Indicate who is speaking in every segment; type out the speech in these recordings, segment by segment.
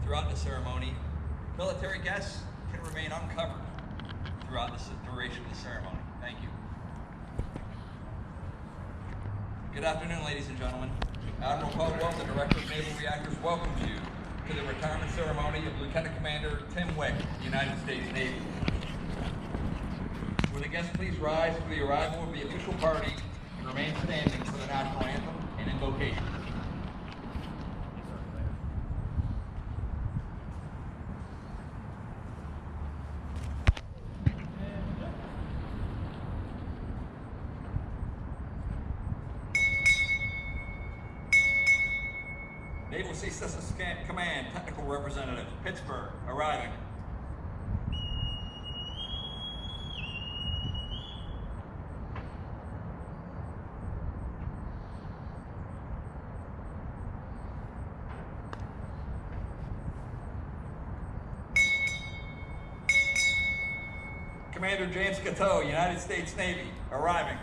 Speaker 1: Throughout the ceremony, military guests can remain uncovered throughout the duration of the ceremony. Thank you. Good afternoon, ladies and gentlemen. Admiral Caldwell, the Director of Naval Reactors, welcomes you to the retirement ceremony of Lieutenant Commander Tim Wik, United States Navy. Will the guests please rise for the arrival of the official party and remain standing for the national anthem and invocation. Naval Sea Systems Command Technical Representative, Pittsburgh, arriving. Commander James Catteau, United States Navy, arriving.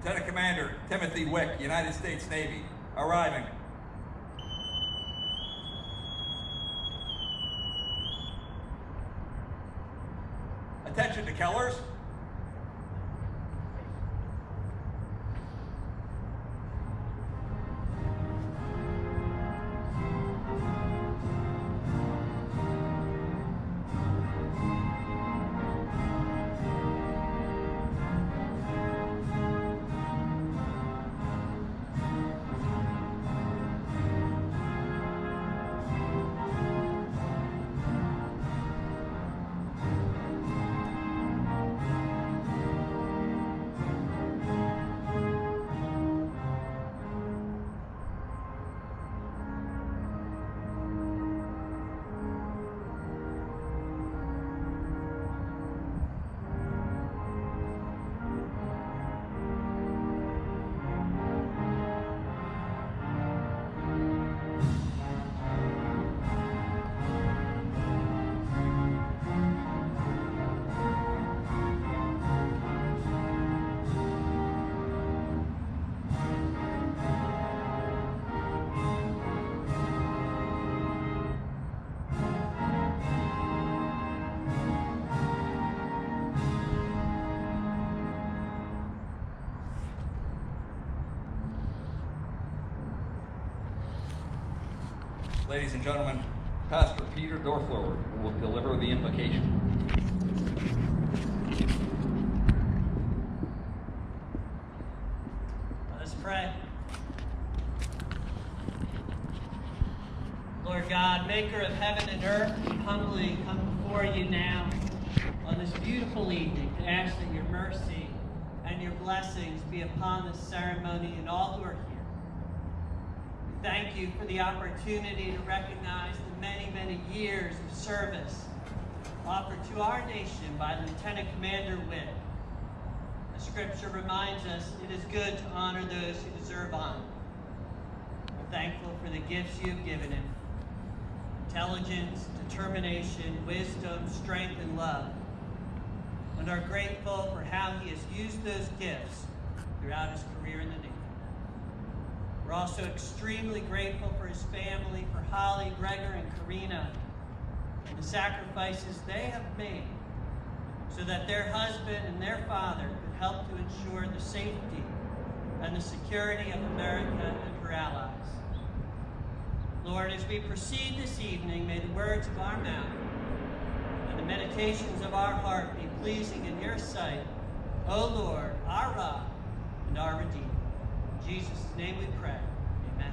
Speaker 1: Lieutenant Commander Timothy Wik, United States Navy, arriving. Attention to Kellers. Ladies and gentlemen, Pastor Peter Dorflower will deliver the invocation.
Speaker 2: Let us pray. Lord God, maker of heaven and earth, we humbly come before you now on this beautiful evening to ask that your mercy and your blessings be upon this ceremony and all who are here. Thank you for the opportunity to recognize the many, many years of service offered to our nation by Lieutenant Commander Wik. The scripture reminds us it is good to honor those who deserve honor. We're thankful for the gifts you've given him: intelligence, determination, wisdom, strength, and love, and are grateful for how he has used those gifts throughout his career in the Navy. We're also extremely grateful for his family, for Holly, Gregor, and Karina, and the sacrifices they have made so that their husband and their father could help to ensure the safety and the security of America and her allies. Lord, as we proceed this evening, may the words of our mouth and the meditations of our heart be pleasing in your sight, O Lord, our rock and our Redeemer. In Jesus' name we pray. Amen.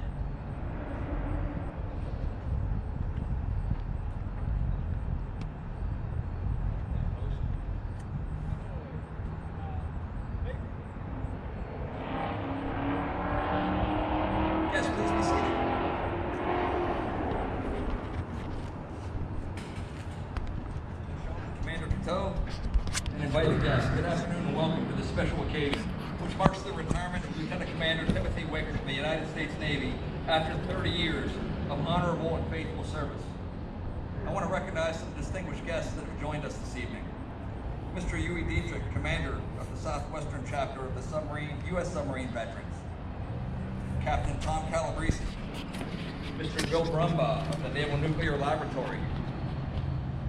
Speaker 1: Yes, please be seated. Commander Catteau and invited guests, good afternoon and welcome to this special occasion, which marks the retirement of Lieutenant Commander Timothy Wik from the United States Navy after 30 years of honorable and faithful service. I want to recognize some distinguished guests that have joined us this evening. Mr. Huey Dietrich, Commander of the Southwestern Chapter of the U.S. Submarine Veterans. Captain Tom Calabrese. Mr. Bill Brumbaugh of the Naval Nuclear Laboratory.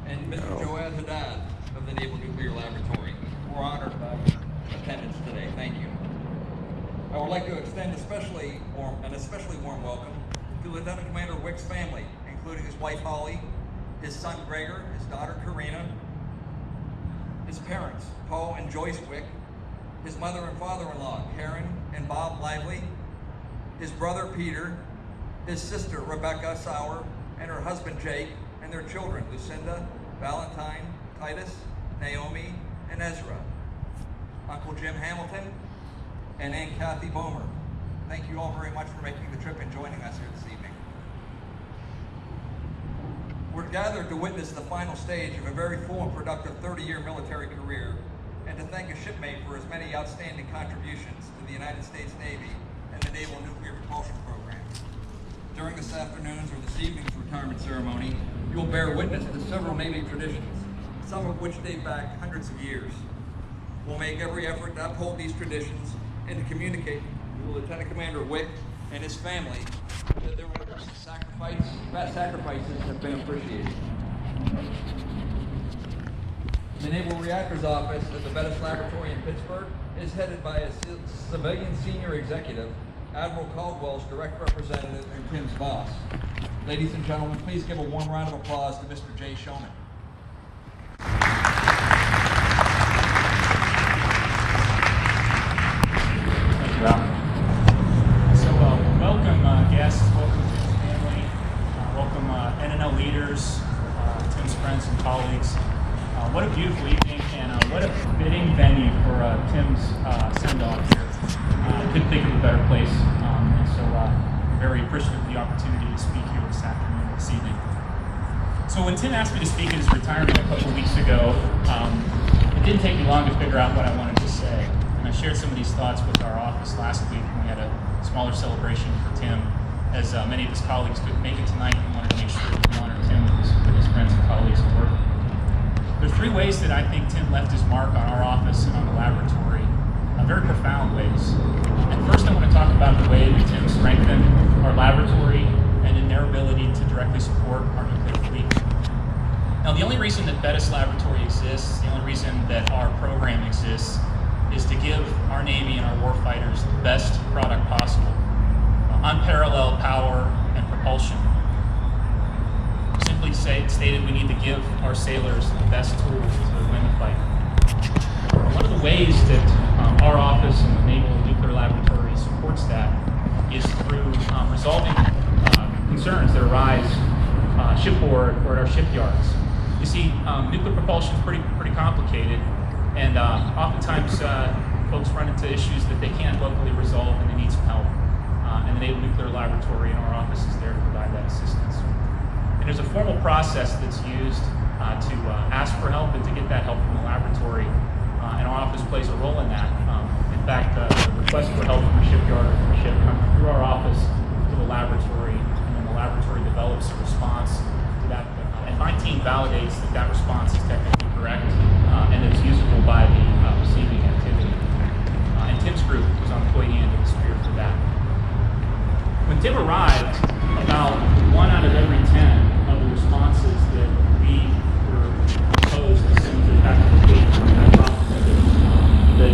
Speaker 1: And Mr. Joad Haddad of the Naval Nuclear Laboratory. We're honored by your attendance today. Thank you. I would like to extend an especially warm welcome to Lieutenant Commander Wik's family, including his wife Holly, his son Gregor, his daughter Karina, his parents Paul and Joyce Wik, his mother and father-in-law Karen and Bob Lively, his brother Peter, his sister Rebecca Sauer, and her husband Jake, and their children Lucinda, Valentine, Titus, Naomi, and Ezra, Uncle Jim Hamilton, and Aunt Kathy Bomer. Thank you all very much for making the trip and joining us here this evening. We're gathered to witness the final stage of a very full and productive 30-year military career, and to thank a shipmate for his many outstanding contributions to the United States Navy and the Naval Nuclear Propulsion Program. During this afternoon's or this evening's retirement ceremony, you'll bear witness to several Navy traditions, some of which date back hundreds of years. We'll make every effort to uphold these traditions and to communicate to Lieutenant Commander Wik and his family that their sacrifices have been appreciated. The Naval Reactors Office at the Bettis Laboratory in Pittsburgh is headed by a civilian senior executive, Admiral Caldwell's direct representative and Tim's boss. Ladies and gentlemen, please give a warm round of applause to Mr. J. Showman.
Speaker 3: So welcome guests, welcome Tim's family, welcome NNL leaders, Tim's friends and colleagues. What a beautiful evening and what a fitting venue for Tim's send-off here. I couldn't think of a better place, and so very appreciative of the opportunity to speak here this afternoon, this evening. So when Tim asked me to speak at his retirement a couple of weeks ago, it didn't take me long to figure out what I wanted to say. And I shared some of these thoughts with our office last week when we had a smaller celebration for Tim, as many of his colleagues couldn't make it tonight and wanted to make sure that we honored Tim with his friends and colleagues at work. There are three ways that I think Tim left his mark on our office and on the laboratory, very profound ways. And first I want to talk about the way that Tim strengthened our laboratory and in their ability to directly support our nuclear fleet. Now the only reason that Bettis Laboratory exists, the only reason that our program exists, is to give our Navy and our warfighters the best product possible. Unparalleled power and propulsion. Simply stated, we need to give our sailors the best tools to win the fight. One of the ways that our office and the Naval Nuclear Laboratory supports that is through resolving concerns that arise shipboard or at our shipyards. You see, nuclear propulsion is pretty complicated, and oftentimes folks run into issues that they can't locally resolve and they need some help. And the Naval Nuclear Laboratory in our office is there to provide that assistance. And there's a formal process that's used to ask for help and to get that help from the laboratory, and our office plays a role in that. In fact, the request for help from a shipyard or from a ship comes through our office to the laboratory, and then the laboratory develops a response to that. And my team validates that that response is technically correct and it's usable by the receiving activity. And Tim's group was on the pointy end of the spear for that. When Tim arrived, about 1 out of every 10 of the responses that we were proposed to send to the tactical fleet that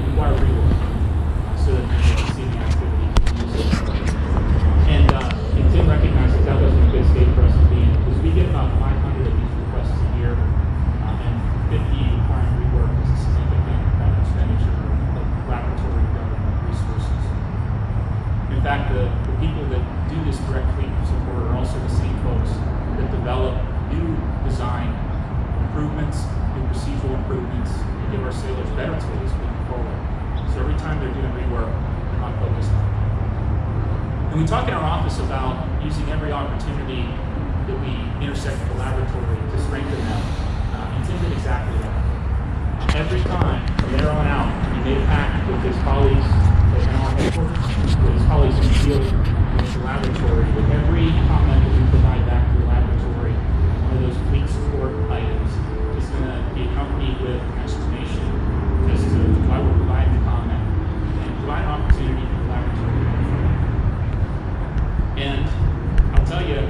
Speaker 3: require rework so that the receiving activity can use it. And Tim recognized that that wasn't a good state for us to be in, because we get about 500 of these requests a year, and 50 requiring rework is a significant expenditure of laboratory government resources. In fact, the people that do this direct fleet support are also the same folks that develop new design improvements, new procedural improvements, and give our sailors better tools moving forward. So every time they're doing rework, they're not focused on it. And we talk in our office about using every opportunity that we intersect with the laboratory to strengthen them. And Tim did exactly that. Every time, from there on out, he made a pact with his colleagues in our headquarters, with his colleagues in the field, and with the laboratory, with every comment that we provide back to the laboratory, bit of an explanation as to why we're providing the comment and provide an opportunity for the laboratory to move forward. And I'll tell you,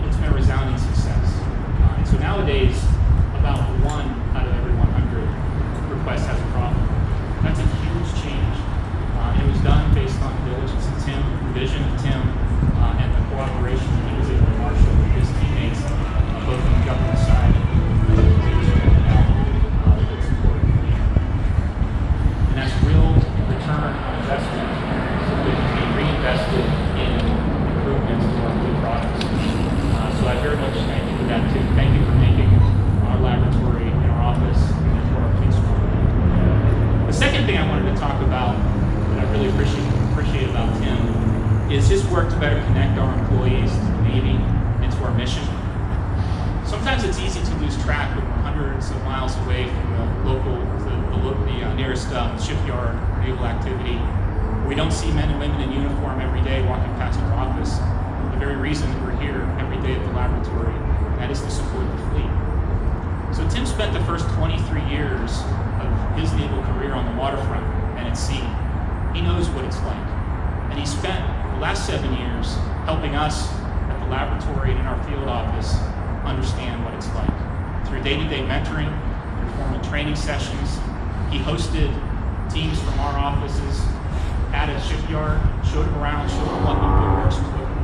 Speaker 3: it's been a resounding success. And so nowadays, about 1 out of every 100 requests has a problem. That's a huge change. It was done based on the diligence of Tim, the vision of Tim, and the cooperation that he was able to marshal with his teammates, both on the government side and the leadership of the naval that supported the fleet. And that's real return on investment that can be reinvested in improvements to our fleet products. So I very much thank you for that too. Thank you for making our laboratory and our office and for our fleet stronger. The second thing I wanted to talk about that I really appreciate about Tim is his work to better connect our employees to the Navy and to our mission. Sometimes it's easy to lose track when we're hundreds of miles away from the nearest shipyard or naval activity. We don't see men and women in uniform every day walking past our office. The very reason that we're here every day at the laboratory, and that is to support the fleet. So Tim spent the first 23 years of his naval career on the waterfront and at sea. He knows what it's like. And he spent the last 7 years helping us at the laboratory and in our field office understand what it's like. Through day-to-day mentoring, through formal training sessions, he hosted teams from our offices at a shipyard, showed them around, showed them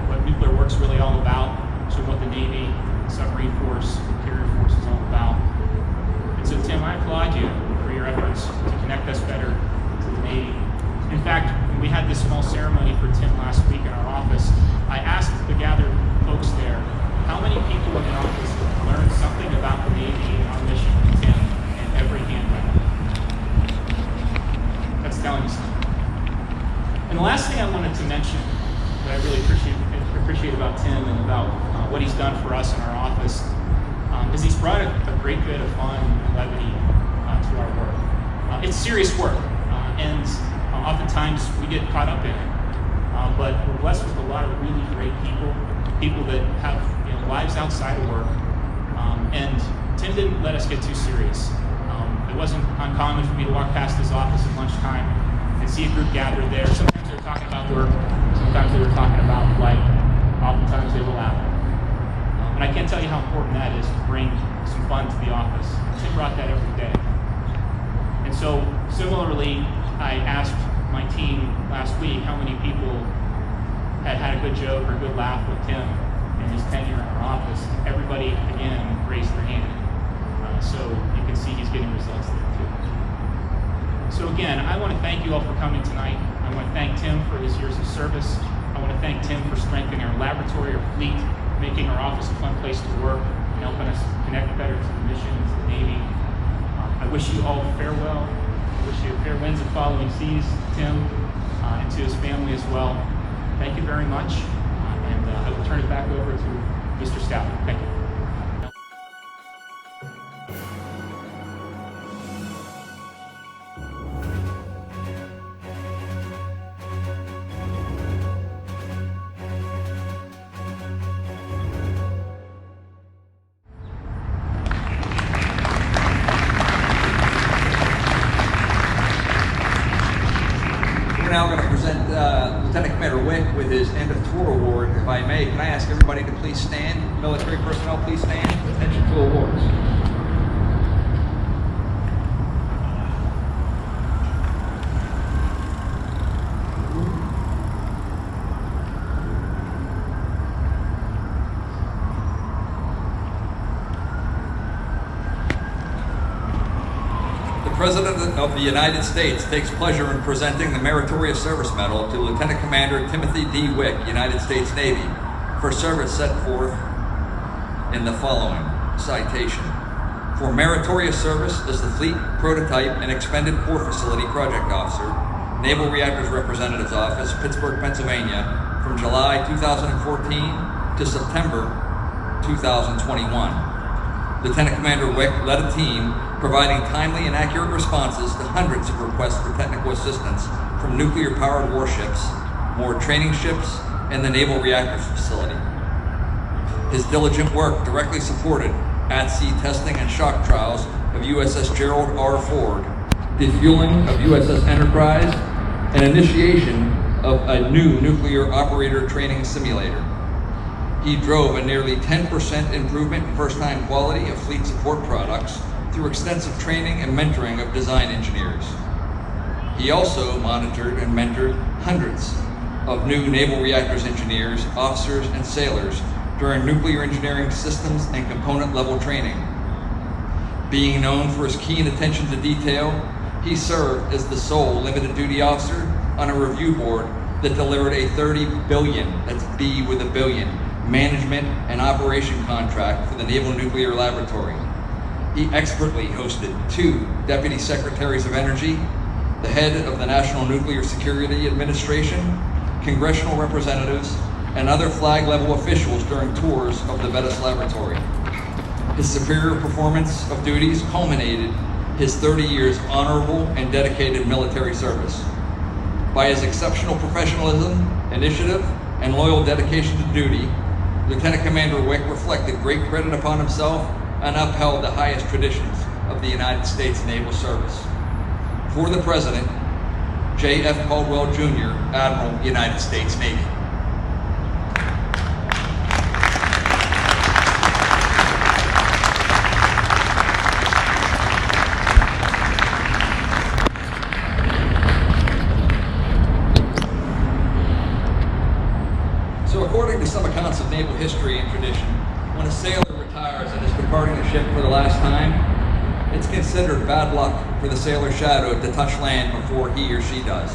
Speaker 3: what nuclear work's really all about, showed what the Navy, submarine force, carrier force is all about. And so Tim, I applaud you for your efforts to connect us better to the Navy. In fact, when we had this small ceremony for Tim last week in our office, I asked the gathered folks there, how many people in the office learned something about the Navy and our mission from Tim, and every hand went up. That's telling you something. And the last thing I wanted to mention that I really appreciate about Tim and about what he's done for us in our office is he's brought a great bit of fun and levity to our work. It's serious work, and oftentimes we get caught up in it. But we're blessed with a lot of really great people that have lives outside of work. And Tim didn't let us get too serious. It wasn't uncommon for me to walk past his office at lunchtime and see a group gathered there. Sometimes they were talking about work, sometimes they were talking about life, oftentimes they were laughing. And I can't tell you how important that is to bring some fun to the office. Tim brought that every day. And so, similarly, I asked my team last week how many people had a good joke or a good laugh with Tim in his tenure in our office. Everybody, again, raised their hand. So you can see he's getting results there too. So again, I want to thank you all for coming tonight. I want to thank Tim for his years of service. I want to thank Tim for strengthening our laboratory, our fleet, making our office a fun place to work, and helping us connect better to the mission and to the Navy. I wish you all farewell. I wish you fair winds and following seas, Tim, and to his family as well. Thank you very much, and I will turn it back over to Mr. Stout. Thank you.
Speaker 1: We're now going to present Lieutenant Commander Wik with his End of Tour Award. If I may, can I ask everybody to please stand? Military personnel, please stand. Attention to awards. The President of the United States takes pleasure in presenting the Meritorious Service Medal to Lieutenant Commander Timothy D. Wik, United States Navy, for service set forth in the following citation. For meritorious service as the Fleet Prototype and Expended Core Facility Project Officer, Naval Reactors Representative's Office, Pittsburgh, Pennsylvania, from July 2014 to September 2021. Lieutenant Commander Wik led a team providing timely and accurate responses to hundreds of requests for technical assistance from nuclear-powered warships, moored training ships, and the Naval Reactors Facility. His diligent work directly supported at-sea testing and shock trials of USS Gerald R. Ford, defueling of USS Enterprise, and initiation of a new nuclear operator training simulator. He drove a nearly 10% improvement in first-time quality of fleet support products through extensive training and mentoring of design engineers. He also monitored and mentored hundreds of new naval reactors engineers, officers, and sailors during nuclear engineering systems and component level training. Being known for his keen attention to detail, he served as the sole limited duty officer on a review board that delivered a $30 billion, that's B with a billion, management and operation contract for the Naval Nuclear Laboratory. He expertly hosted 2 Deputy Secretaries of Energy, the head of the National Nuclear Security Administration, congressional representatives, and other flag-level officials during tours of the Bettis Laboratory. His superior performance of duties culminated his 30 years honorable and dedicated military service. By his exceptional professionalism, initiative, and loyal dedication to duty, Lieutenant Commander Wik reflected great credit upon himself and upheld the highest traditions of the United States Naval Service. For the President, J.F. Caldwell, Jr., Admiral, United States Navy. So according to some accounts of naval history and tradition, when a sailor retires and is departing the ship for the last time, it's considered bad luck for the sailor's shadow to touch land before he or she does.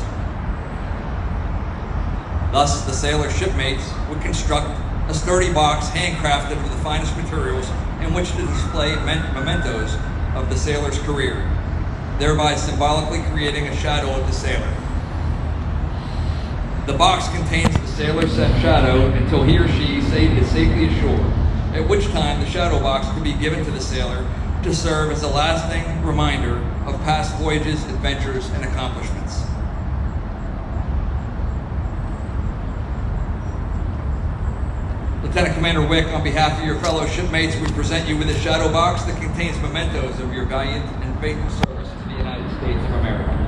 Speaker 1: Thus, the sailor's shipmates would construct a sturdy box handcrafted with the finest materials in which to display mementos of the sailor's career, thereby symbolically creating a shadow of the sailor. The box contains the sailor's shadow until he or she is safely ashore, at which time the shadow box can be given to the sailor to serve as a lasting reminder of past voyages, adventures, and accomplishments. Lieutenant Commander Wik, on behalf of your fellow shipmates, we present you with a shadow box that contains mementos of your valiant and faithful service to the United States of America.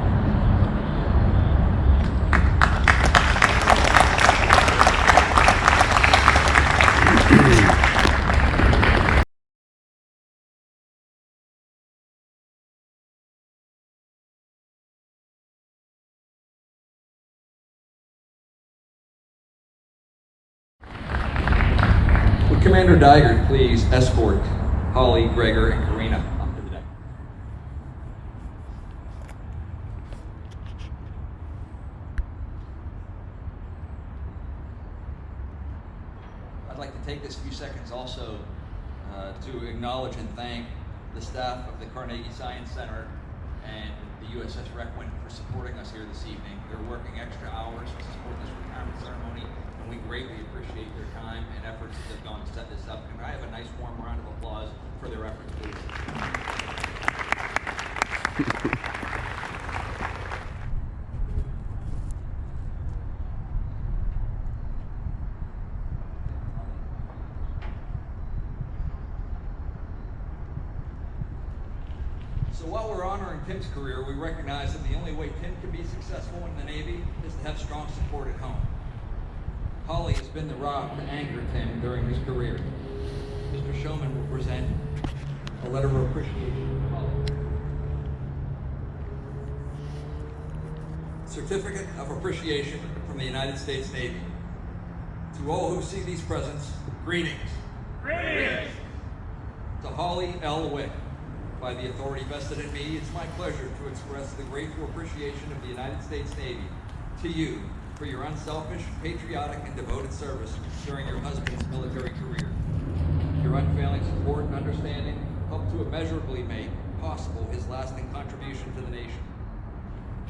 Speaker 1: Would Commander Dygert please escort Holly, Gregor, and Karina up to the deck? I'd like to take this few seconds also to acknowledge and thank the staff of the Carnegie Science Center and the USS Requin for supporting us here this evening. They're working extra hours to support this retirement ceremony, and we greatly appreciate their time and efforts that they've gone to set this up. Can I have a nice warm round of applause for their efforts, please? So while we're honoring Tim's career, we recognize that the only way Tim can be successful in the Navy is to have strong support at home. Holly has been the rock to anchor Tim during his career. Mr. Showman will present a letter of appreciation for Holly. Certificate of Appreciation from the United States Navy. To all who see these presents, greetings.
Speaker 4: Greetings!
Speaker 1: To Holly L. Wik, by the authority vested in me, it's my pleasure to express the grateful appreciation of the United States Navy to you for your unselfish, patriotic, and devoted service during your husband's military career. Your unfailing support and understanding helped to immeasurably make possible his lasting contribution to the nation.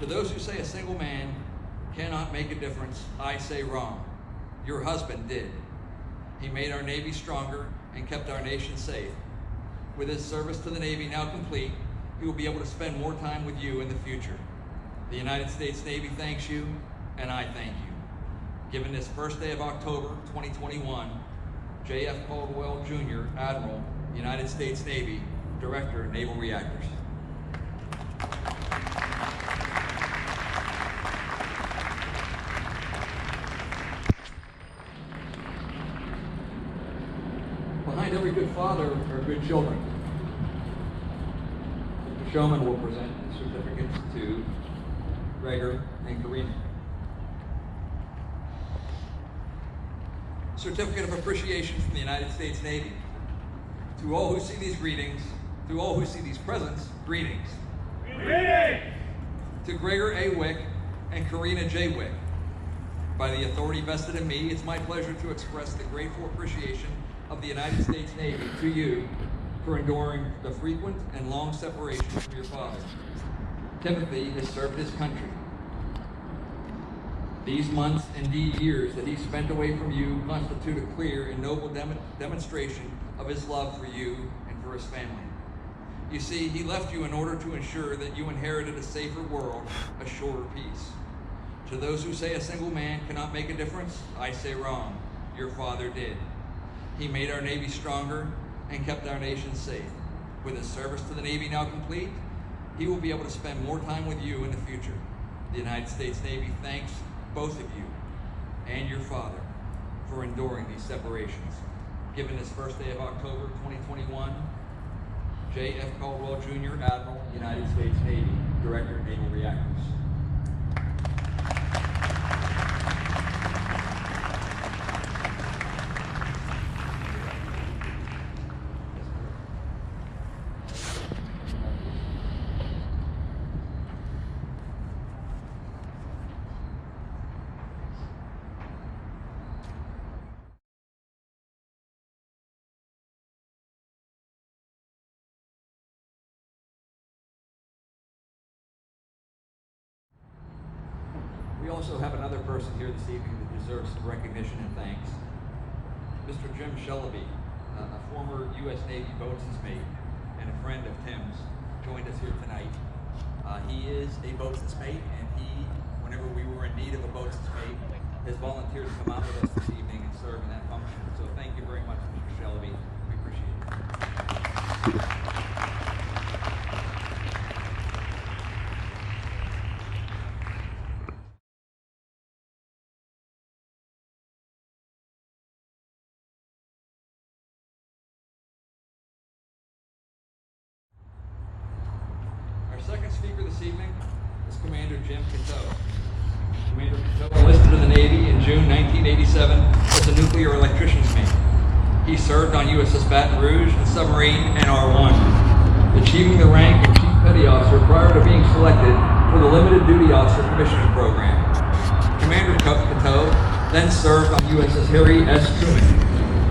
Speaker 1: To those who say a single man cannot make a difference, I say wrong. Your husband did. He made our Navy stronger and kept our nation safe. With his service to the Navy now complete, he will be able to spend more time with you in the future. The United States Navy thanks you, and I thank you. Given this first day of October 2021, J.F. Caldwell, Jr., Admiral, United States Navy, Director, Naval Reactors. Behind every good father are good children. Mr. Showman will present certificates to Gregor and Karina. Certificate of Appreciation from the United States Navy. To all who see these greetings, to all who see these presents, greetings.
Speaker 4: Greetings!
Speaker 1: To Gregor A. Wik and Karina J. Wik. By the authority vested in me, it's my pleasure to express the grateful appreciation of the United States Navy to you for enduring the frequent and long separation from your father. Timothy has served his country. These months, indeed years, that he spent away from you constitute a clear and noble demonstration of his love for you and for his family. You see, he left you in order to ensure that you inherited a safer world, a surer peace. To those who say a single man cannot make a difference, I say wrong. Your father did. He made our Navy stronger and kept our nation safe. With his service to the Navy now complete, he will be able to spend more time with you in the future. The United States Navy thanks both of you and your father for enduring these separations. Given this first day of October 2021, J. F. Caldwell Jr., Admiral, United States Navy, Director, Naval Reactors. We also have another person here this evening that deserves some recognition and thanks. Mr. Jim Shellaby, a former U.S. Navy boatswain's mate and a friend of Tim's, joined us here tonight. He is a boatswain's mate, and he, whenever we were in need of a boatswain's mate, has volunteered to come out with us this evening and serve in that function. So thank you very much, Mr. Shellaby. We appreciate it. Second speaker this evening is Commander Jim Catteau. Commander Catteau enlisted in the Navy in June 1987 as a nuclear electrician's mate. He served on USS Baton Rouge and submarine NR-1, achieving the rank of Chief Petty Officer prior to being selected for the Limited Duty Officer Commissioning Program. Commander Catteau then served on USS Harry S. Truman.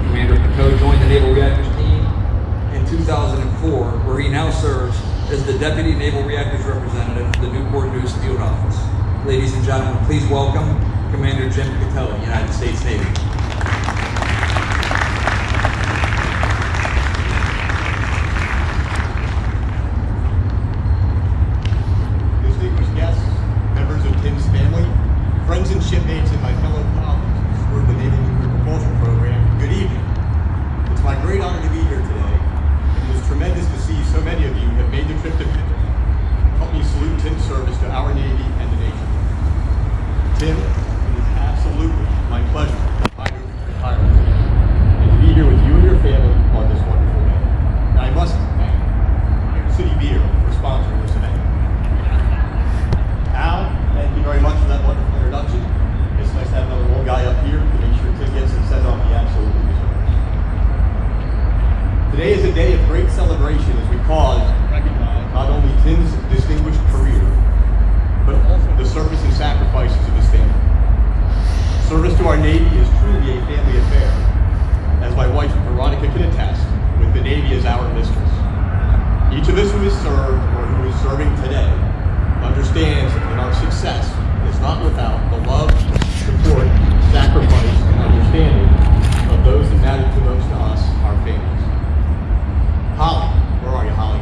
Speaker 1: Commander Catteau joined the Naval Reactors team in 2004, where he now serves as the Deputy Naval Reactors Representative for the Newport News Field Office. Ladies and gentlemen, please welcome Commander Jim Catteau, United States Navy.
Speaker 5: Distinguished guests, members of Tim's family, friends and shipmates, and my fellow colleagues who serve the Naval Nuclear Propulsion Program, good evening. It's my great honor to be here today. It is tremendous to see so many of you have made the trip to Pittsburgh. Help me salute Tim's service to our Navy and the nation. Tim, it is absolutely my pleasure I move to retirement and to be here with you and your family on this wonderful day. And I must thank Iron City Beer for sponsoring this event. Al, thank you very much for that wonderful introduction. It's nice to have another little guy up here to make sure Tim gets and says on the absolutely deserves. Today is a day of great celebration as we pause and recognize not only Tim's distinguished career, but also the service and sacrifices of his family. Service to our Navy is truly a family affair, as my wife Veronica can attest, with the Navy as our mistress. Each of us who has served or who is serving today understands that our success is not without the love, support, sacrifice, and understanding of those that matter to most to us, our families. Holly, where are you, Holly?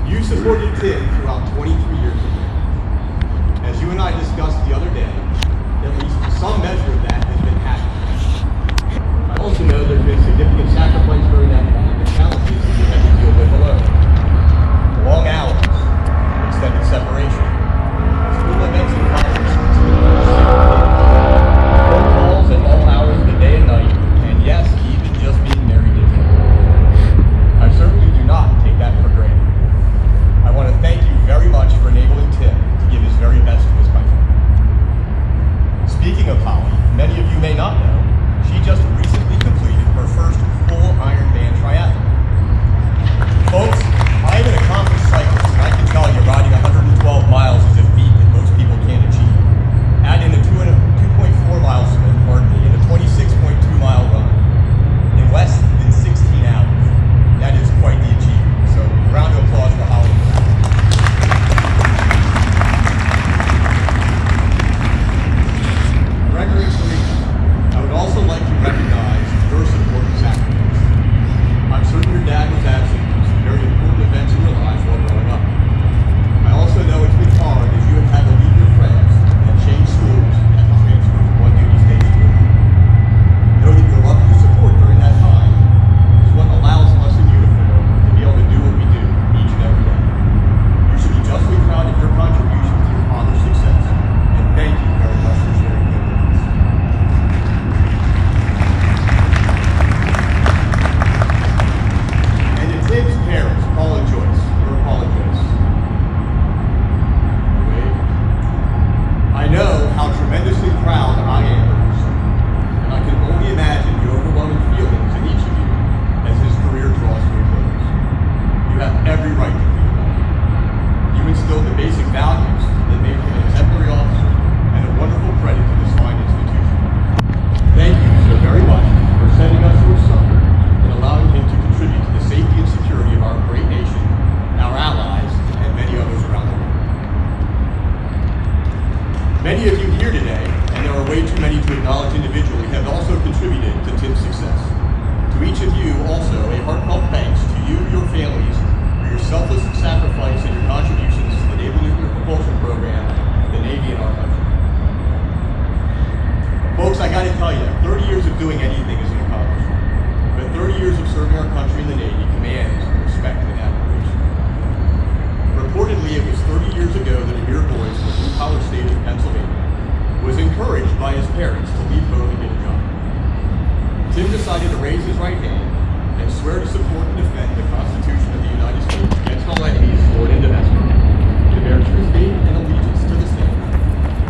Speaker 5: You supported Tim throughout 23 years of marriage. As you and I discussed the other day, at least some measure of that has been happiness. I also know there's been significant sacrifice during that time and challenges how tremendously proud I am of your son, and I can only imagine the overwhelming feelings in each of you as his career draws to a close. You have every right to feel that. You instilled the basic values that made him an exemplary officer and a wonderful credit to this fine institution. Thank you so very much for sending us your son and allowing him to contribute to the safety and security of our great nation, our allies, and many others around the world. Many of you here today, and there are way too many to acknowledge individually, have also contributed to Tim's success. To each of you also, a heartfelt thanks to you, your families, for your selfless sacrifice and your contributions to the Naval Nuclear Propulsion Program, the Navy, and our country. Folks, I gotta tell you, 30 years of doing anything is an accomplishment, but 30 years of serving our country in the Navy commands respect and admiration. Reportedly, it was 30 years ago that a mere boy from the blue-collar state of Pennsylvania was encouraged by his parents to leave home and get a job. Tim decided to raise his right hand and swear to support and defend the Constitution of the United States against all enemies, foreign and domestic, to bear true faith and allegiance to the same,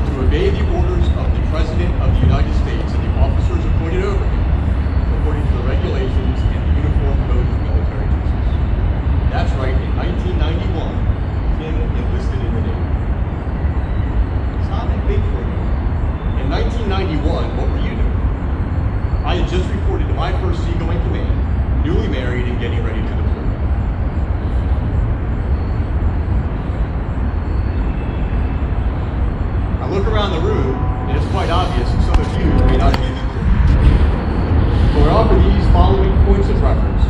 Speaker 5: to obey the orders of the President of the United States and the officers appointed over him, according to the regulations and the Uniform Code of Military Justice. That's right, in 1991, Tim enlisted in the Navy. Stop and think for a minute. In 1991, what were you doing? I had just reported to my first seagoing command, newly married and getting ready to deploy. I look around the room, and it's quite obvious that some of you may not have been there. So I offer these following points of reference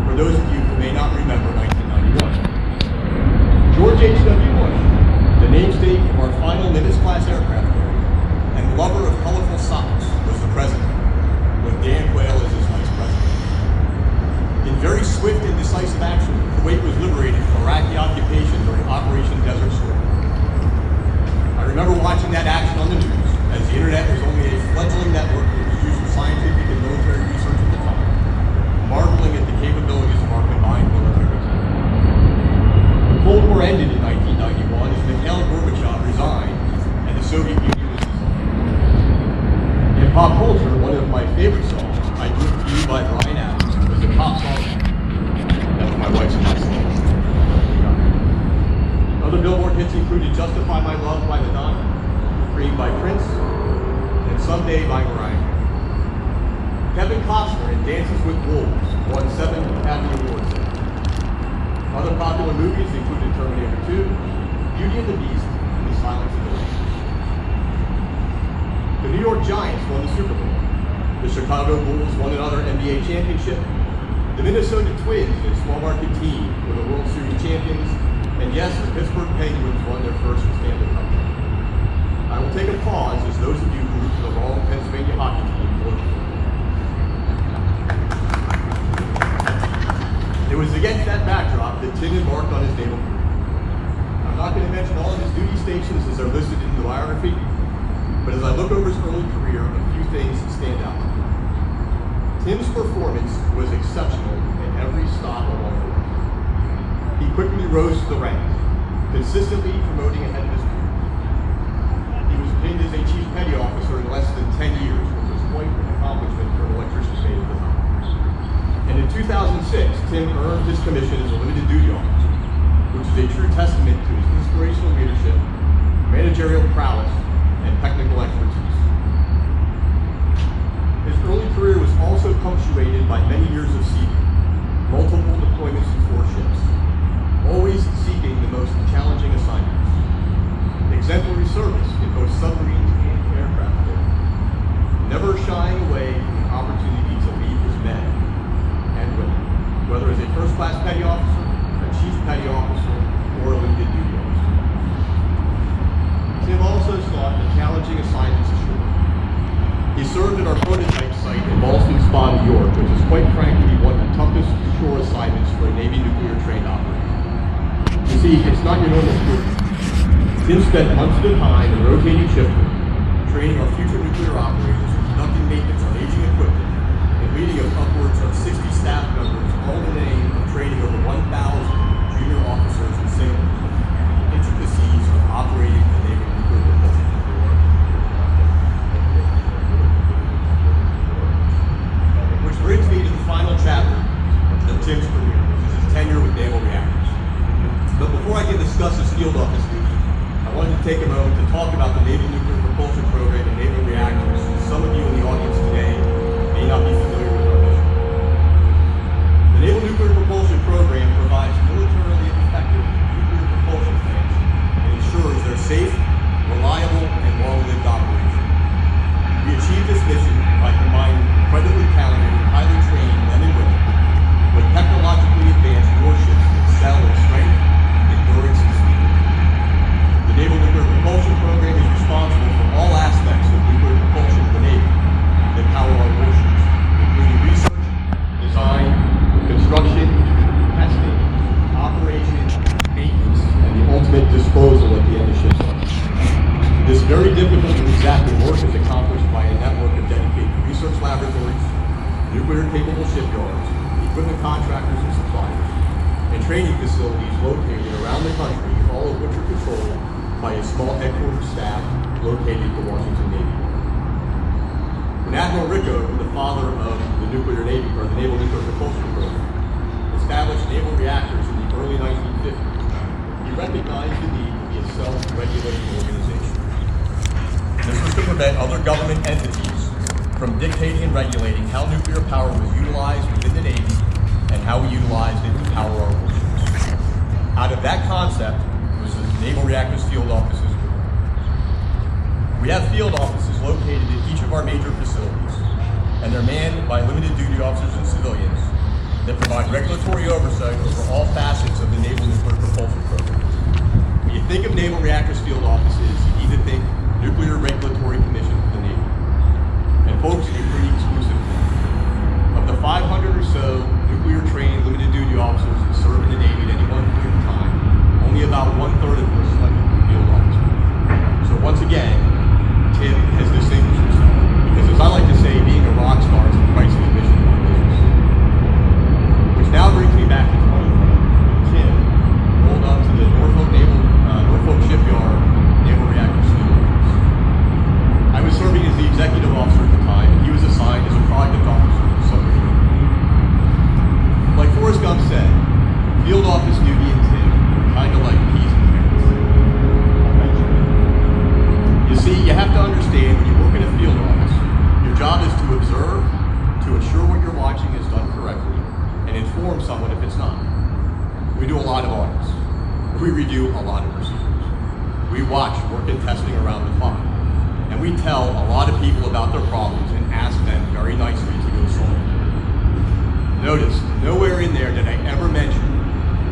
Speaker 5: for those of you who may not remember 1991. George H.W. Bush, the namesake of our final Nimitz-class aircraft carrier, and lover of colorful socks, was the president, with Dan Quayle as his vice president. In very swift and decisive action, Kuwait was liberated from Iraqi occupation during Operation Desert Storm. I remember watching that action on the news, as the internet was only a fledgling network that was used for scientific and military research at the time, marveling at the capabilities of our combined military team. The Cold War ended in 1991 as Mikhail Gorbachev resigned and the Soviet Union was dissolved. In pop culture, one of my favorite songs, I Give to You by Bryan Adams, was a pop song. That was my wife's last song. Other Billboard hits included Justify My Love by Madonna, Cream by Prince, and Someday by Mariah Carey. Kevin Costner in Dances with Wolves won 7 Academy Awards. Other popular movies included Terminator 2, Beauty and the Beast, and The Silence of the Lambs. The New York Giants won the Super Bowl. The Chicago Bulls won another NBA championship. The Minnesota Twins, a small market team, were the World Series champions. And yes, the Pittsburgh Penguins won their first Stanley Cup. I will take a pause as those of you who root for the wrong Pennsylvania hockey team vote. It was against that backdrop that Tim embarked on his naval career. I'm not going to mention all of his duty stations as they're listed in the biography, but as I look over his early career, a few things stand out to me. Tim's performance was exceptional at every stop along the way. He quickly rose to the ranks, consistently promoting ahead of his peers. He was pinned as a chief petty officer in less than 10 years, which was quite an accomplishment for an electrician mate at the time. And in 2006, Tim earned his commission as a limited duty officer, which is a true testament to his inspirational leadership, managerial prowess, and technical expertise. His early career was also punctuated by many years of sea, multiple deployments to 4 ships, always seeking the most challenging assignments. Exemplary service in both submarines and aircraft carriers, never shying away from the opportunity to lead his men and women, whether as a first-class petty officer, a chief petty officer, or a limited duty officer. Tim also sought the challenging assignments ashore. He served at our prototype site in Ballston Spa, New York, which is quite frankly one of the toughest shore assignments for a Navy nuclear trained operator. You see, it's not your normal crew. Tim spent months at a time in rotating shift work, training our future nuclear operators, conducting maintenance on aging equipment, and leading of upwards of 60 staff members, all in the name of training over 1,000 junior officers and sailors in the intricacies of operating the Naval nuclear propulsion. significantly exacting work is accomplished by a network of dedicated research laboratories, nuclear-capable shipyards, equipment contractors and suppliers, and training facilities located around the country, all of which are controlled by a small headquarters staff located at the Washington Navy. When Admiral Rickover, the father of the nuclear Navy, or the Naval Nuclear Propulsion Program, established naval reactors in the early 1950s, he recognized the need to be a self-regulating organization. This was to prevent other government entities from dictating and regulating how nuclear power was utilized within the Navy and how we utilized it to power our warships. Out of that concept was the Naval Reactors Field Offices. We have field offices located at each of our major facilities, and they're manned by limited duty officers and civilians that provide regulatory oversight over all facets of the Naval Nuclear Propulsion Program. When you think of Naval Reactors Field Offices, you need to think Nuclear Regulatory Commission for the Navy. And folks, it's a pretty exclusive thing. Of the 500 or so nuclear-trained limited duty officers that serve in the Navy at any one point in time, only about 1/3 of them are selected for field officer. So once again, Tim has distinguished himself, because as I like to say, being a rock star is the price of admission to my business. Which now brings me back to 2010, when Tim rolled up to the Norfolk Shipyard Naval Reactors Field Office. I was serving as the executive officer at the time, and he was assigned as a project officer for the submarine. Like Forrest Gump said, field office duty and Tim were kind of like peas and carrots. You see, you have to understand when you work in a field office, your job is to observe, to ensure what you're watching is done correctly, and inform someone if it's not. We do a lot of audits. We review a lot of procedures. We watch work and testing around the clock. And we tell a lot of people about their problems and ask them very nicely to go solve them. Notice, nowhere in there did I ever mention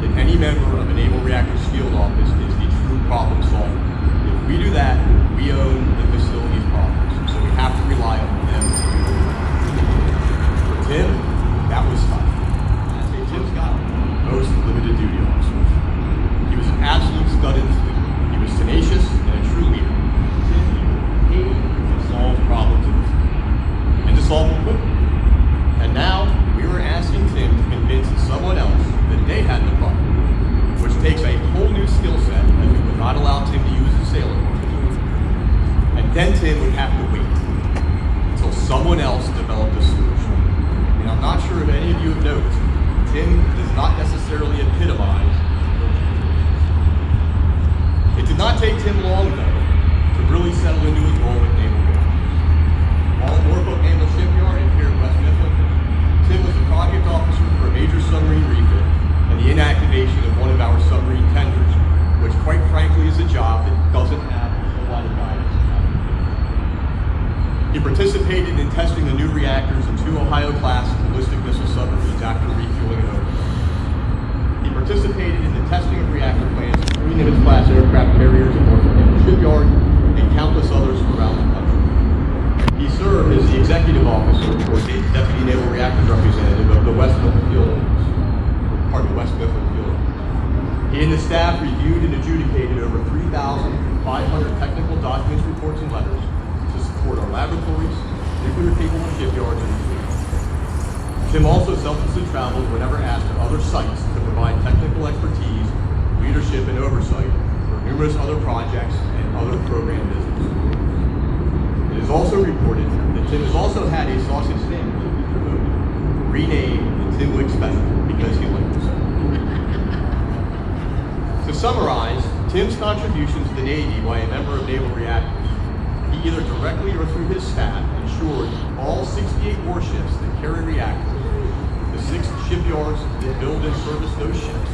Speaker 5: that any member of a Naval Reactors Field Office is the true problem solver. If we do that, we own the facility's problems, so we have to rely on them to do it. For Tim, that was tough. And I say Tim's got most limited duty officers. He was an absolute stud in the fleet. He was tenacious and a true leader. He could solve problems in the fleet, and to solve them quickly. And now, we were asking Tim to convince someone else that they had the problem, which takes a whole new skill set, as we would not allow Tim to use his sailor. And then Tim would have to wait until someone else developed a solution. And I'm not sure if any of you have noticed, Tim does not necessarily epitomize. It did not take Tim long, though, to really settle into his role at Naval Reactors. While at Norfolk Naval Shipyard and here at West Mifflin, Tim was a project officer for a major submarine refit and the inactivation of one of our submarine tenders, which quite frankly is a job that doesn't have a lot of guidance. He participated in testing the new reactors in 2 Ohio-class ballistic missile submarines after refueling an overhaul. He participated in the testing of reactor plants in 3 Nimitz-class aircraft carriers at Norfolk Naval Shipyard and countless others around the country. He served as the executive officer or deputy naval reactors representative of the West Mifflin Field Office. He and the staff reviewed and adjudicated over 3,500 technical documents, reports, and letters to support our laboratories, nuclear-capable shipyards, and fleet. Tim also selflessly traveled whenever asked to other sites to provide technical expertise, leadership, and oversight for numerous other projects and other program business. It is also reported that Tim has also had a sausage sandwich renamed the Tim Wik Special because he liked it so. To summarize, Tim's contribution to the Navy by a member of Naval Reactors, he either directly or through his staff ensured all 68 warships that carry reactors, the 6 shipyards that build and service those ships,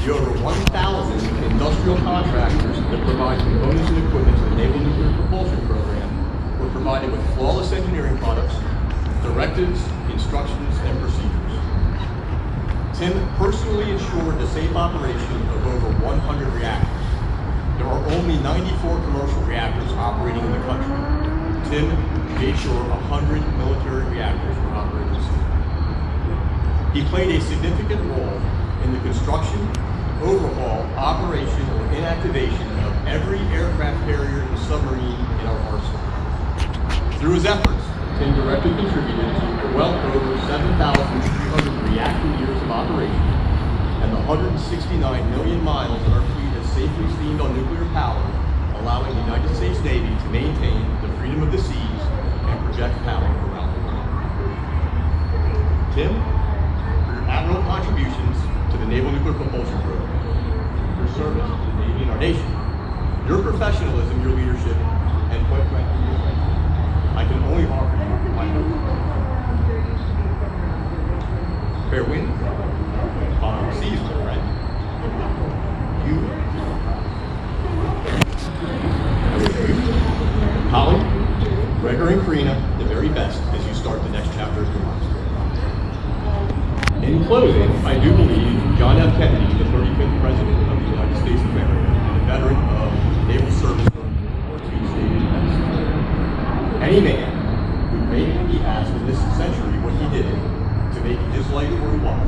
Speaker 5: the over 1,000 industrial contractors that provide components and equipment to the Naval Nuclear Propulsion Program were provided with flawless engineering products, directives, instructions, and procedures. Tim personally ensured the safe operation of over 100 reactors. There are only 94 commercial reactors operating in the country. Tim made sure 100 military reactors were operating safely. He played a significant role in the construction, overhaul, operation, or inactivation of every aircraft carrier and submarine in our arsenal. Through his efforts, Tim directly contributed to well over 7,300 reactor years of operation and the 169 million miles that our fleet has safely steamed on nuclear power, allowing the United States Navy to maintain the freedom of the seas and project power around the world. Tim, for your admirable contributions to the Naval Nuclear Propulsion Program, your service to the Navy and our nation, your professionalism, your leadership, and quite frankly, your friendship, I can only offer you my hope. Fair winds, calm seas, my friend. You, I wish you, Holly, Gregor, and Karina the very best as you start the next chapter of your lives. In closing, I do believe John F. Kennedy, the 35th President of the United States of America, and a veteran of naval service from War II, stated best. Any man who may be asked in this century what he did to make his life worthwhile,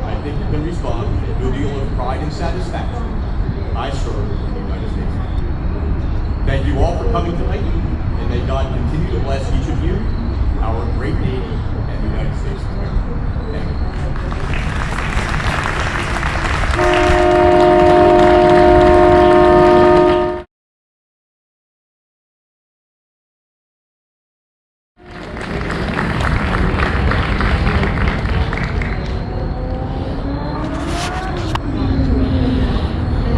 Speaker 5: I think you can respond with a good deal of pride and satisfaction. I served in the United States. Thank you all for coming tonight, and may God continue to bless each of you, our great Navy, and the United States of America. Thank you.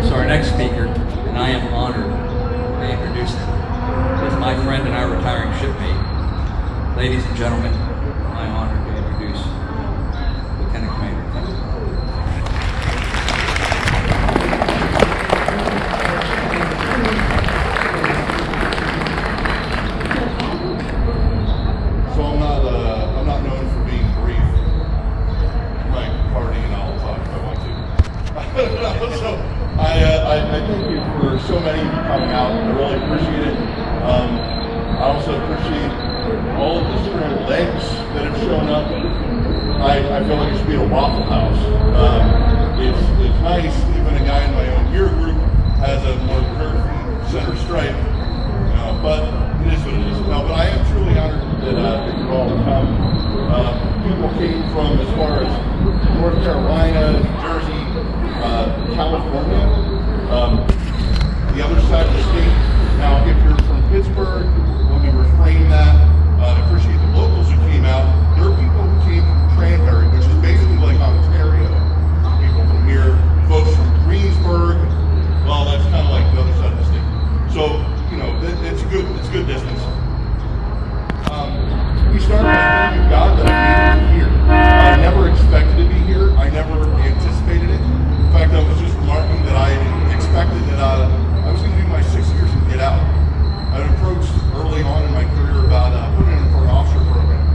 Speaker 1: So our next speaker, and I am honored to introduce him, is my friend and our retiring shipmate. Ladies and gentlemen, my honor to introduce Lieutenant Commander Tim Wik.
Speaker 4: So I'm not known for being brief. Like party and I'll talk if I want to. So I thank you for so many of you coming out. I really appreciate it. I also appreciate all of the different legs that have shown up. I feel like it should be a Waffle House. It's nice. Even a guy in my own year group has a more curvy center stripe. But it is what it is. But I am truly honored that you're all come. People came from as far as North Carolina, New Jersey, California, the other side of the state. Now, if you're from Pittsburgh, let me reframe that. I appreciate the locals who came out. There are people who came from Cranberry, which is basically like Ontario. People from here, folks from Greensburg. Well, that's kind of like the other side of the state. So, it's good distance. We started by thanking God that I made it here. I never expected to be here. I never anticipated it. In fact, I was just remarking that I expected that I was going to do my 6 years and get out. I approached early on in my career about putting in for an offshore program.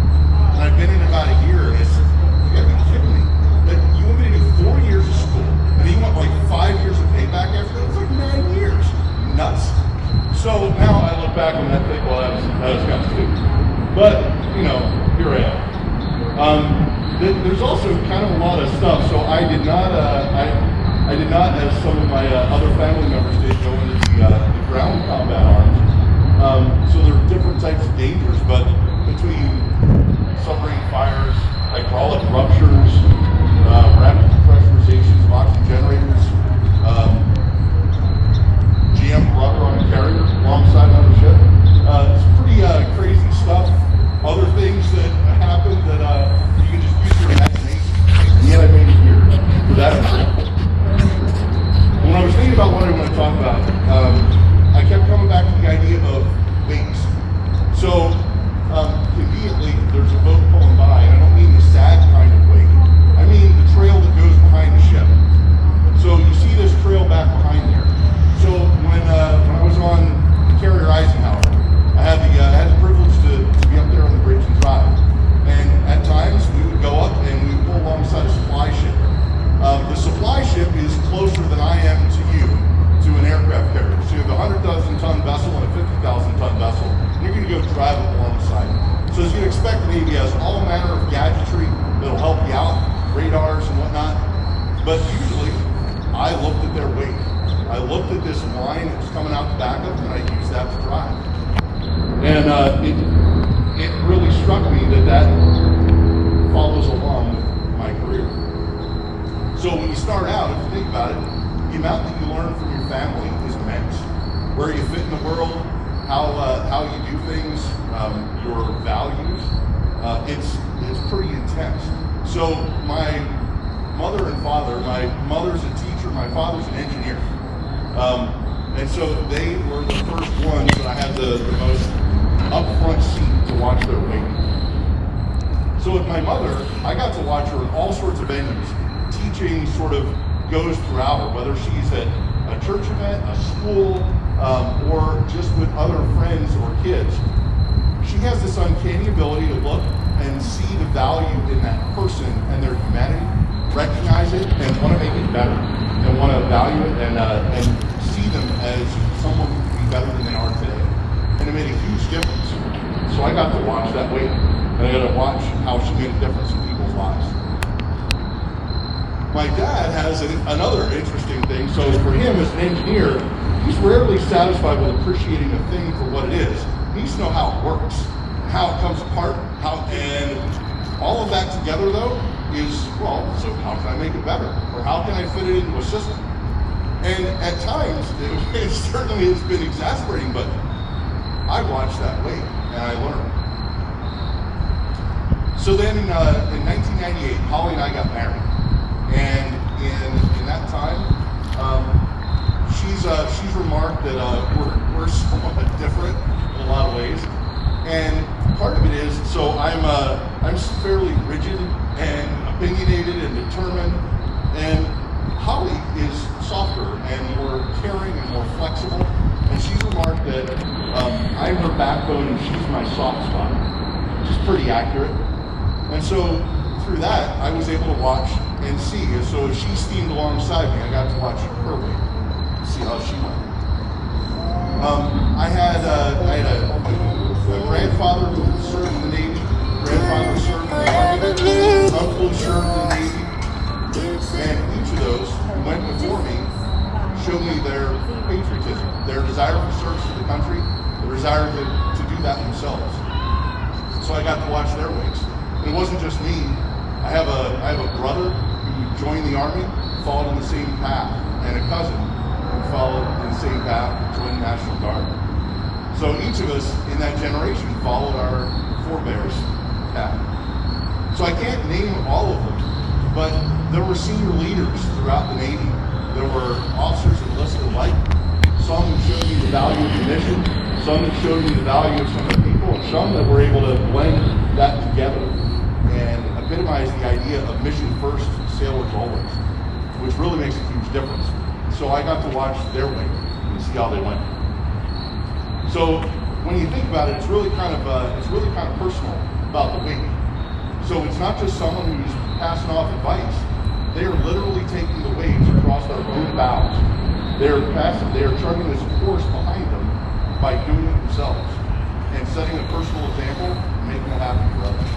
Speaker 4: And I've been in about a year, and it's, you gotta be kidding me. That you want me to do 4 years of school, and then you want like 5 years of payback after that? It's like 9 years. Nuts. So now I look back on that and think, well, that was kind of stupid. But, here I am. There's also kind of a lot of stuff, so I did not, as some of my other family members did, go into the ground combat arms. So there are different types of dangers, but between submarine fires, hydraulic ruptures, rapid depressurizations of oxygen generators, GM rubber on a carrier alongside another ship. It's pretty crazy stuff. Other things that happen that you can just use your imagination. And yet I made it here. For that I'm grateful. And when I was thinking about what I want to talk about, I kept coming back to the idea of wings. So conveniently, there's a boat pulling by, and I don't mean the sad kind of wing. I mean the trail that goes behind the ship. So you see this trail back behind there. So when I was on Carrier Eisenhower, I had the privilege to be up there on the bridge and drive. And at times we would go up and we would pull alongside a supply ship. The supply ship is closer than I am to you, to an aircraft carrier. So you have a 100,000-ton vessel and a 50,000-ton vessel. And you're going to go drive up alongside. So as you'd expect, the Navy has all manner of gadgetry that'll help you out, radars and whatnot. But usually, I looked at their weight. I looked at this line that was coming out the back of it, and I used that to drive. And it really struck me that follows along with my career. So when you start out, if you think about it, the amount that you learn from your family is immense. Where you fit in the world, how you do things, your values, it's pretty intense. So my mother and father, my mother's a teacher, my father's an engineer. And so they were the first ones that I had the most upfront seat to watch their weight. So with my mother, I got to watch her in all sorts of venues. Teaching sort of goes throughout her, whether she's at a church event, a school, or just with other friends or kids. She has this uncanny ability to look and see the value in that person and their humanity, recognize it, and want to make it better, and want to value it, and see them as someone who can be better than they are today. And it made a huge difference. So I got to watch that weight, and I got to watch how she made a difference in people's lives. My dad has another interesting thing. So for him as an engineer, he's rarely satisfied with appreciating a thing for what it is. He needs to know how it works, how it comes apart, and all of that together though is, well, so how can I make it better? Or how can I fit it into a system? And at times, it certainly has been exasperating, but I watched that weight and I learned. So then in 1998, Holly and I got married. And in that time, she's remarked that we're somewhat different in a lot of ways, and part of it is, so I'm fairly rigid and opinionated and determined, and Holly is softer and more caring and more flexible, and she's remarked that I'm her backbone and she's my soft spot, which is pretty accurate. And so through that, I was able to watch and see. And so as she steamed alongside me, I got to watch her weight, see how she went. I had a grandfather who served in the Navy, grandfather served in the Army, uncle served in the Navy, and each of those who went before me showed me their patriotism, their desire for service to the country, their desire to do that themselves. So I got to watch their weights. And it wasn't just me. I have a brother who joined the Army, followed in the same path, and a cousin who followed in the same path, joined the National Guard. So each of us in that generation followed our forebears' path. So I can't name all of them, but there were senior leaders throughout the Navy. There were officers enlisted alike. Some who showed me the value of the mission, some that showed me the value of some of the people, and some that were able to blend that together and epitomize the idea of mission first, sailors always, which really makes a huge difference. So I got to watch their weight and see how they went. So when you think about it, it's really kind of personal about the weight. So it's not just someone who's passing off advice. They are literally taking the waves across our own bows. They are charting this course behind them by doing it themselves and setting a personal example and making it happen for others.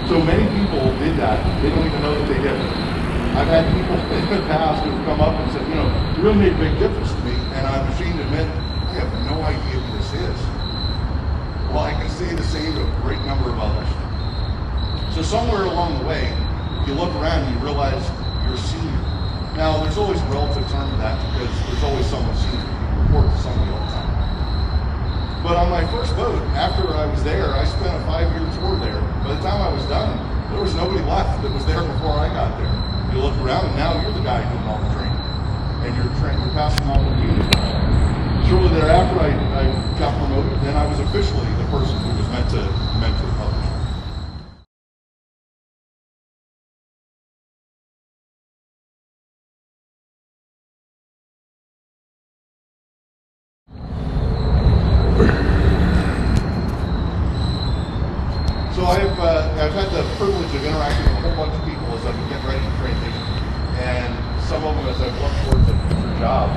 Speaker 4: So many people did that. They don't even know that they did it. I've had people in the past who have come up and said, you really made a big difference to me, and I'm ashamed to admit, I have no idea who this is. Well, I can say the same to a great number of others. So somewhere along the way, you look around and you realize you're a senior. Now, there's always a relative term to that because there's always someone senior. You report to somebody all the time. But on my first boat, after I was there, I spent a 5-year tour there. By the time I was done, there was nobody left that was there before I got there. You look around and now you're the guy doing all the training. And you're passing on what you do. Shortly thereafter, I got promoted. Then I was officially the person who was meant to publish. So I've had the privilege of interacting with a whole bunch of people as I've been getting ready to transition, and some of them as I've looked towards a future job.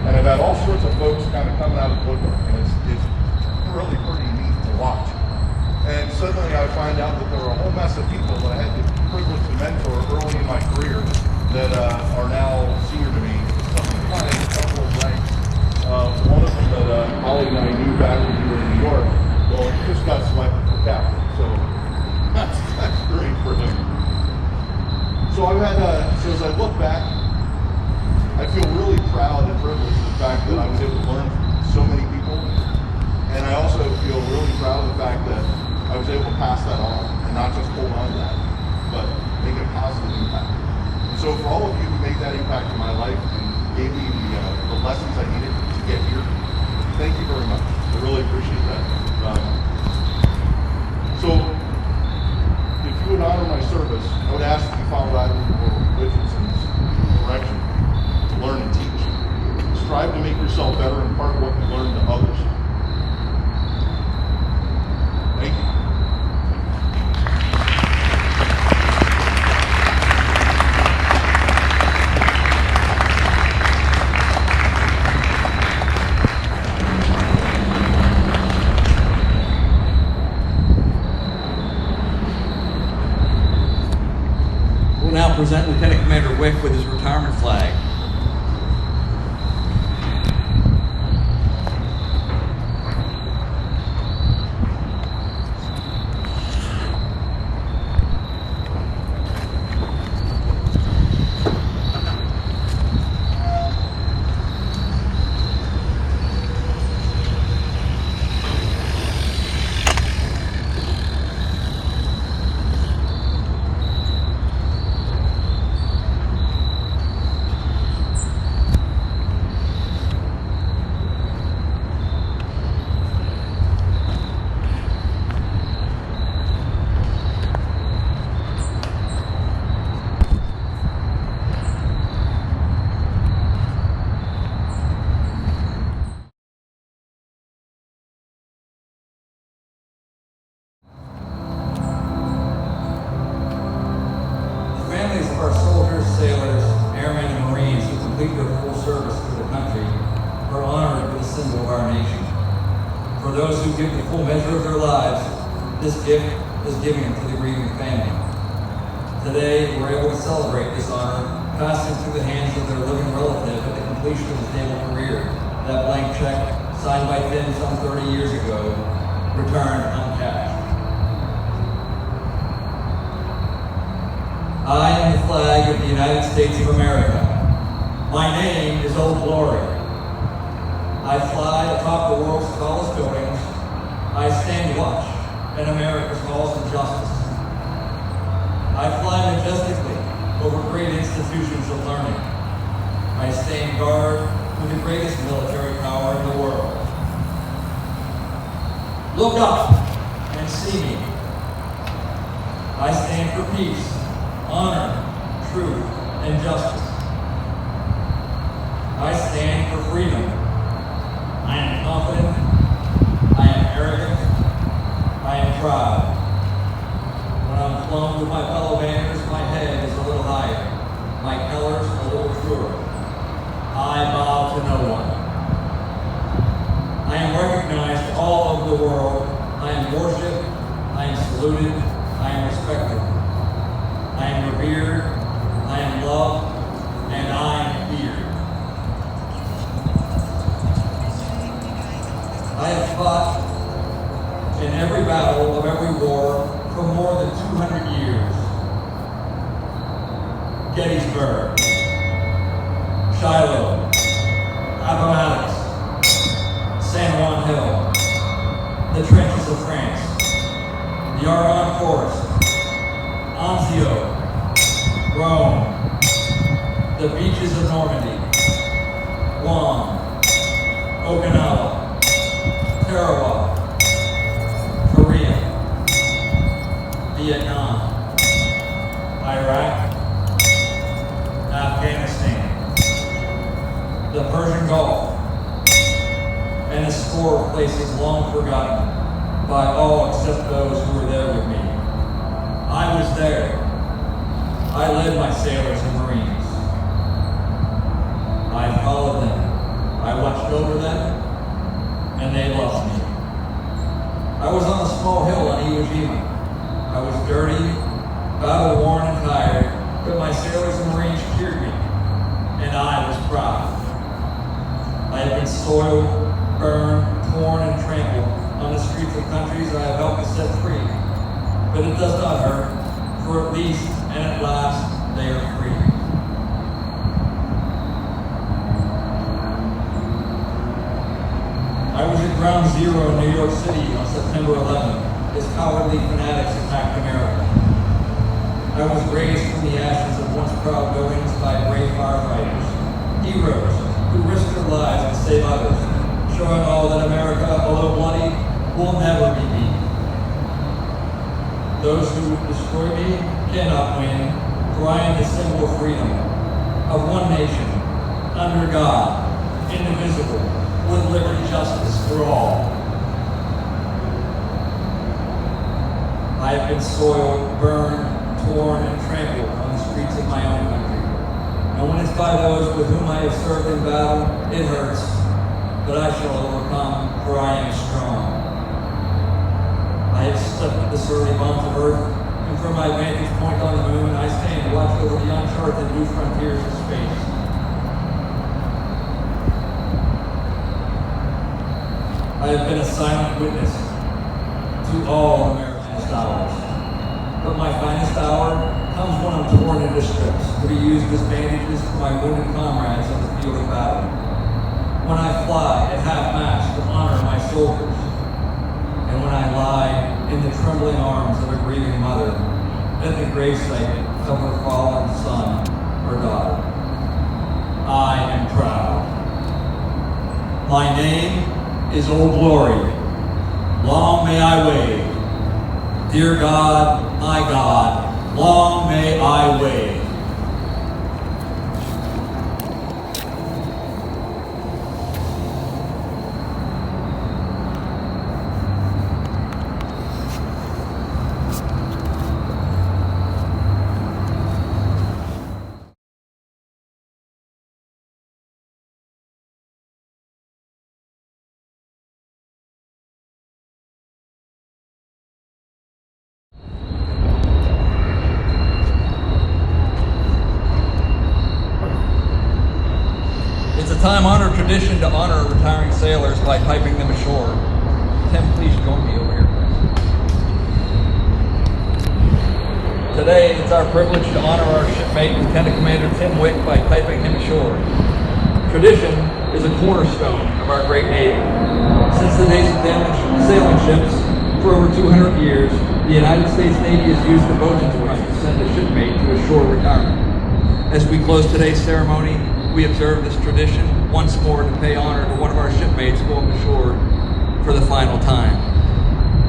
Speaker 4: And I've had all sorts of folks kind of coming out of the woodwork, and it's really pretty neat to watch. And suddenly I find out that there were a whole mess of people that I had the privilege to mentor early in my career that are now colleague that I knew back when we were in New York, well, just got selected for captain. So that's great for him. So I've had, so as I look back, I feel really proud and privileged of the fact that I was able to learn from so many people. And I also feel really proud of the fact that I was able to pass that on and not just hold on to that, but make a positive impact. And so for all of you who made that impact in my life and gave me the lessons I needed to get here, thank you very much. I really appreciate that. So if you would honor my service, I would ask that you follow Admiral Richardson's direction to learn and teach. Strive to make yourself better and impart what you learn to others. Thank you.
Speaker 1: We'll now present Lieutenant Commander Wik with his retirement flag. Our soldiers, sailors, airmen, and Marines who complete their full service to the country are honored with a symbol of our nation. For those who give the full measure of their lives, this gift is given to the grieving family. Today, we're able to celebrate this honor, passing through the hands of their living relative at the completion of his naval career. That blank check, signed by Tim some 30 years ago, returned uncashed. I am the flag of the United States of America. My name is Old Glory. I fly atop the world's tallest buildings. I stand watch in America's halls of justice. I fly majestically over great institutions of learning. I stand guard with the greatest military power in the world. Look up and see me. I stand for peace, honor, truth, and justice. I stand for freedom. I am confident. I am arrogant. I am proud. When I'm flown with my fellow banners, my head is a little higher, my colors a little truer. I bow to no one. I am recognized all over the world. I am worshipped. I am saluted. I am respected. I am revered, I am loved, and I am feared. I have fought in every battle of every war for more than 200 years. Gettysburg, Shiloh, Appomattox, San Juan Hill, the trenches of France, the Argonne Forest, Anzio, Rome, the beaches of Normandy, Guam, Okinawa, Tarawa, Korea, Vietnam, Iraq, Afghanistan, the Persian Gulf, and a score of places long forgotten by all except those who were there with me. I was there. I led my sailors and Marines. I followed them. I watched over them, and they loved me. I was on a small hill on Iwo Jima. I was dirty, battle-worn and tired, but my sailors and Marines cheered me, and I was proud. I had been soiled, burned, set free. But it does not hurt, for at least and at last they are free. I was at Ground Zero in New York City on September 11th as cowardly fanatics attacked America. I was raised from the ashes of once proud buildings by brave firefighters, heroes who risked their lives to save others, showing all that America, although bloody, will never be beaten. Those who destroy me cannot win, for I am the symbol of freedom, of one nation, under God, indivisible, with liberty, justice for all. I have been soiled, burned, torn, and trampled on the streets of my own country. And when it's by those with whom I have served in battle, it hurts, but I shall overcome, for I am strong. I have stepped at the surly bounds of earth, and from my vantage point on the moon, I stand and watch over the uncharted new frontiers of space. I have been a silent witness to all American hours. But my finest hour comes when I'm torn into strips to be used as bandages for my wounded comrades on the field of battle. When I fly at half-mast to honor my soldiers. And when I lie in the trembling arms of a grieving mother at the gravesite of her fallen son or daughter. I am proud. My name is Old Glory. Long may I wave. Dear God, my God, long may I wave. It's a time-honored tradition to honor retiring sailors by piping them ashore. Tim, please join me over here. Today, it's our privilege to honor our shipmate, Lieutenant Commander Tim Wik, by piping him ashore. Tradition is a cornerstone of our great Navy. Since the days of sailing ships, for over 200 years, the United States Navy has used the boat enjoys to send a shipmate to a shore retirement. As we close today's ceremony, we observe this tradition once more to pay honor to one of our shipmates going ashore for the final time.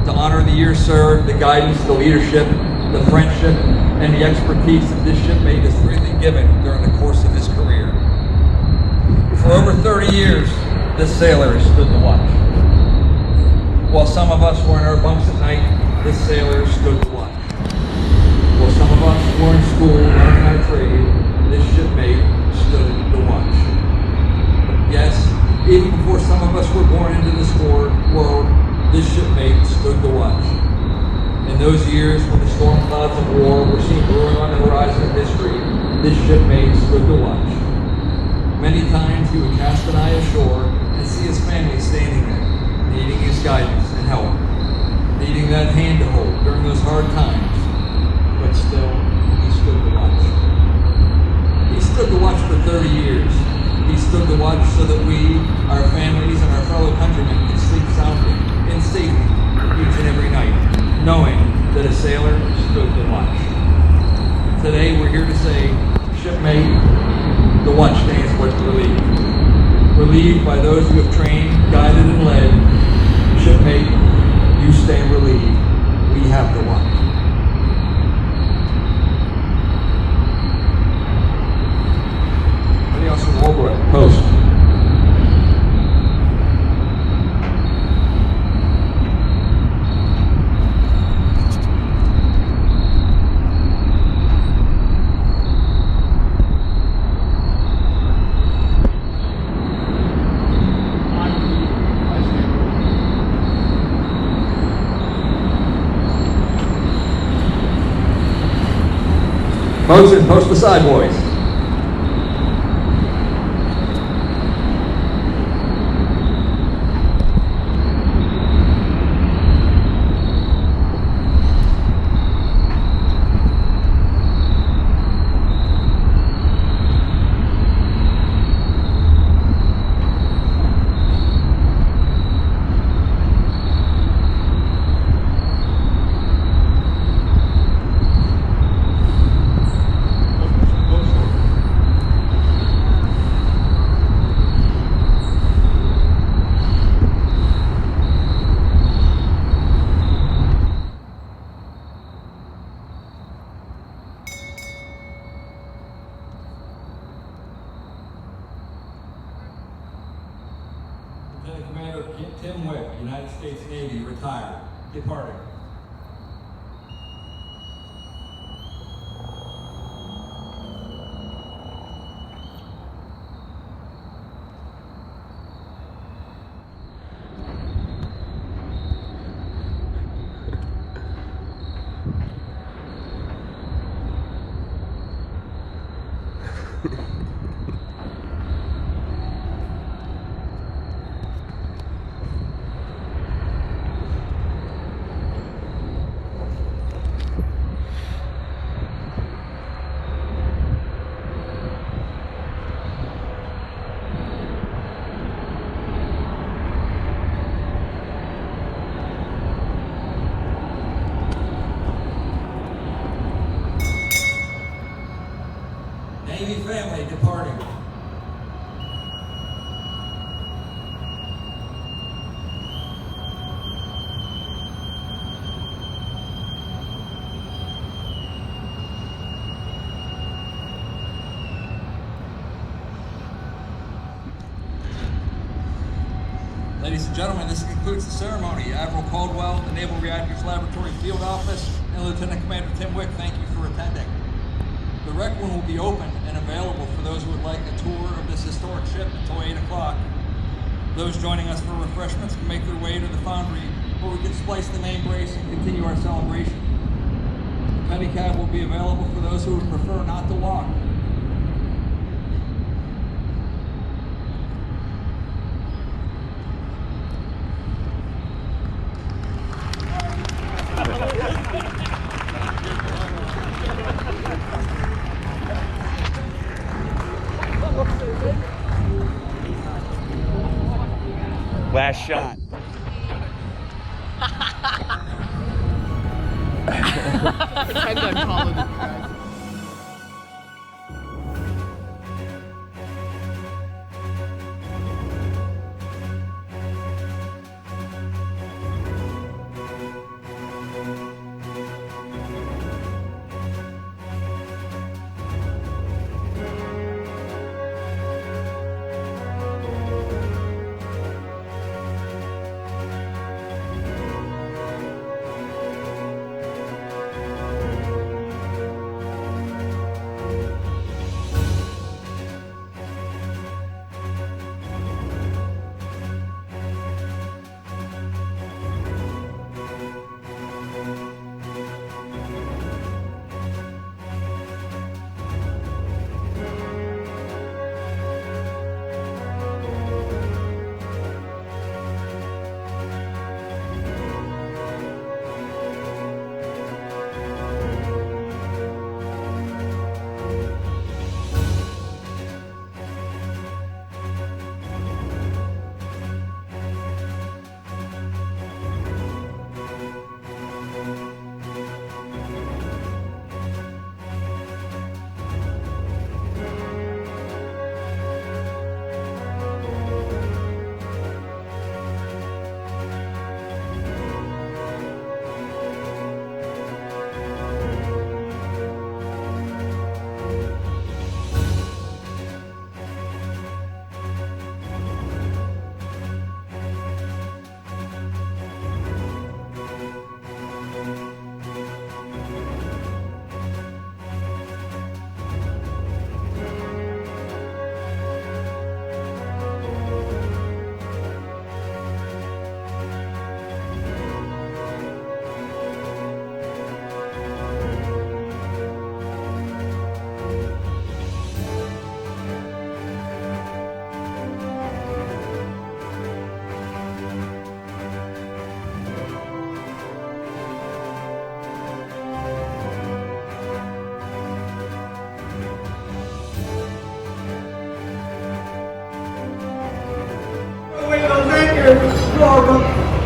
Speaker 1: To honor the years served, the guidance, the leadership, the friendship, and the expertise that this shipmate has freely given during the course of his career. For over 30 years, this sailor has stood the watch. While some of us were in our bunks at night, this sailor stood the watch. While some of us were in school learning our trade, this shipmate stood the watch. Yes, even before some of us were born into this world, this shipmate stood the watch. In those years when the storm clouds of war were seen brewing on the horizon of history, this shipmate stood the watch. Many times he would cast an eye ashore and see his family standing there, needing his guidance and help, needing that hand to hold during those hard times, but still, he stood the watch. He stood the watch for 30 years. He stood the watch so that we, our families, and our fellow countrymen could sleep soundly, in safety, each and every night, knowing that a sailor stood the watch. Today, we're here to say, shipmate, the watch stands with relief. Relieved by those who have trained, guided, and led. Shipmate, you stand relieved. We have the watch. Anything else from Holbrook? Post. Motion, post beside boys. Commander Tim Wik, United States Navy, retired, departing. Navy family departing. Ladies and gentlemen, this concludes the ceremony. Admiral Caldwell, the Naval Reactors Laboratory Field Office, and Lieutenant Commander Tim Wik, thank you for attending. The rec room will be open and available for those who would like a tour of this historic ship until 8 o'clock. Those joining us for refreshments can make their way to the foundry where we can splice the main brace and continue our celebration. The pedicab will be available for those who would prefer not to walk.
Speaker 6: Last shot.
Speaker 7: Pretend I'm calling you guys.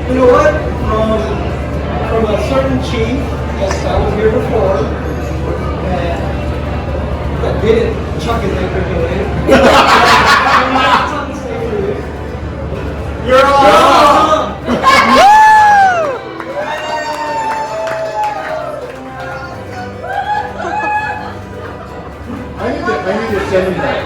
Speaker 8: You know what? From a certain chief, yes, I was here before, and I didn't chuck it there quickly. You're awesome!
Speaker 4: I need to send you that.